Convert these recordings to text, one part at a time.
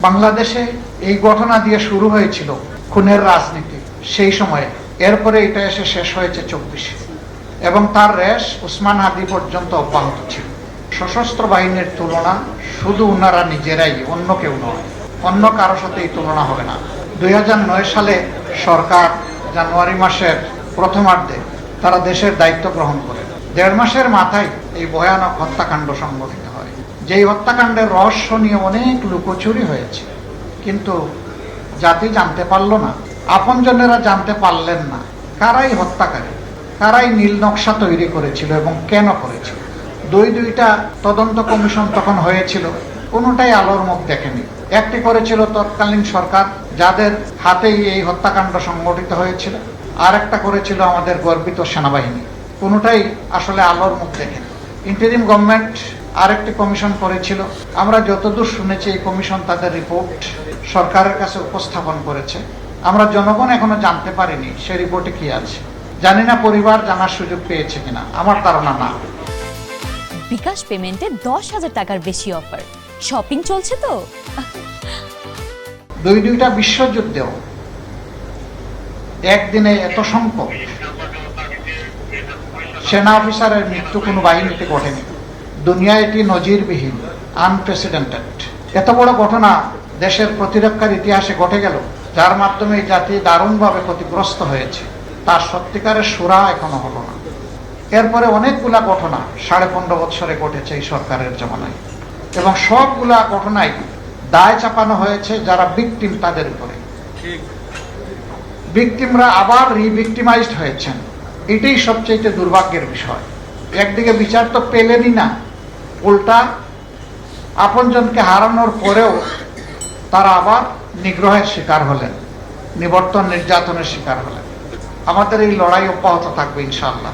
বাংলাদেশে এই ঘটনা দিয়ে শুরু হয়েছিল খুনের রাজনীতি সেই সময়ে। এরপরে এটা এসে শেষ হয়েছে 24-এ এবং তার রেশ উসমান হাদি পর্যন্ত অব্যাহত ছিল। সশস্ত্র বাহিনীর তুলনা শুধু ওনারা নিজেরাই, অন্য কেউ নয়, অন্য কারো সাথে এই তুলনা হবে না। 2009 সালে সরকার জানুয়ারি মাসের প্রথমার্ধে তারা দেশের দায়িত্ব গ্রহণ করে 1.5 মাসের মাথায় এই ভয়ানক হত্যাকাণ্ড সংঘটিত হয়। যেই হত্যাকাণ্ডের রহস্য নিয়ে অনেক লুকোচুরি হয়েছে, কিন্তু জাতি জানতে পারল না, আপনজনেরা জানতে পারলেন না কারাই হত্যাকারী, কারাই নীল নকশা তৈরি করেছিল এবং কেন করেছিল। দুইটা তদন্ত কমিশন তখন হয়েছিল, কোনোটাই আলোর মুখ দেখেনি। একটি করেছিল তৎকালীন সরকার, যাদের হাতেই এই হত্যাকাণ্ড সংঘটিত হয়েছিল, আর একটা করেছিল আমাদের গর্বিত সেনাবাহিনী, কোনোটাই আসলে আলোর মুখ দেখেনি। ইন্টারিম গভর্নমেন্ট আরেকটি কমিশন করেছিল, আমরা যতদূর শুনেছি এই কমিশন তাদের রিপোর্ট সরকারের কাছে উপস্থাপন করেছে। আমরা জনগণ এখনো জানতে পারিনি সে রিপোর্টে কি আছে। জানি না পরিবার জানার সুযোগ পেয়েছে কিনা, আমার ধারণা না। বিকাশ পেমেন্টে 10,000 টাকার বেশি অফার, শপিং চলছে তো। দুইটা বিশ্বযুদ্ধেও একদিনে এত সংখ্যক সেনা অফিসারের মৃত্যু কোনো বাহিনীতে ঘটেনি। দুনিয়ায় এটি নজিরবিহীন, আনপ্রেসিডেন্টেড। এত বড় ঘটনা দেশের প্রতিরক্ষার ইতিহাসে ঘটে গেল, যার মাধ্যমে এই জাতি দারুণভাবে ক্ষতিগ্রস্ত হয়েছে, তার সত্যিকারের সুরা এখনো হলো না। এরপরে অনেকগুলা ঘটনা 15.5 বছরে ঘটেছে এই সরকারের জমানায়, এবং সবগুলা ঘটনায় দায় চাপানো হয়েছে যারা ভিকটিম তাদের উপরে। ভিকটিমরা আবার রিভিকটিমাইজড হয়েছেন, এটাই সবচেয়ে দুর্ভাগ্যের বিষয়। একদিকে বিচার তো পেলেনই না, উল্টা আপনজনকে হারানোর পরেও তারা আবার নিগ্রহের শিকার হলেন, নিবর্তন নির্যাতনের শিকার হলেন। আমাদের এই লড়াই অব্যাহত থাকবে ইনশাআল্লাহ।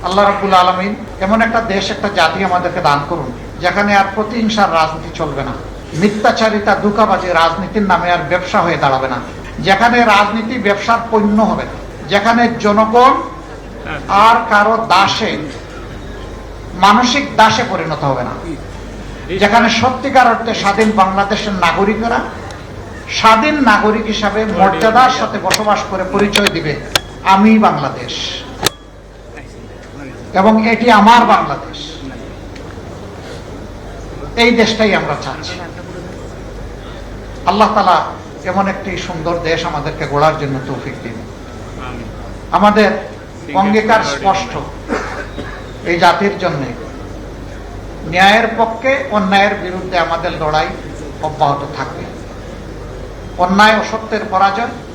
আল্লাহ রাব্বুল আলামিন এমন একটা দেশ, একটা জাতি আমাদেরকে দান করুন যেখানে আর প্রতিহিংসার রাজনীতি চলবে না, মিথ্যাচারিতা, ধোঁকাবাজি রাজনীতির নামে আর ব্যবসা হয়ে দাঁড়াবে না, যেখানে রাজনীতি ব্যবসার পণ্য হবে না, যেখানে জনগণ আর কারো দাসে, মানসিক দাসে পরিণত হবে না, যেখানে সত্যিকার অর্থে স্বাধীন বাংলাদেশের নাগরিকরা স্বাধীন নাগরিক হিসাবে মর্যাদার সাথে বসবাস করে পরিচয় দিবে, আমি বাংলাদেশ এবং এটি আমার বাংলাদেশ। এই দেশটাই আমরা চাচ্ছি। আল্লাহ তাআলা এমন একটি সুন্দর দেশ আমাদেরকে গড়ার জন্য তৌফিক দিন। আমাদের অঙ্গীকার স্পষ্ট, এই জাতির জন্য ন্যায়ের পক্ষে, অন্যায়ের বিরুদ্ধে আমাদের লড়াই অব্যাহত থাকবে। অন্যায় ও সত্যের পরাজয়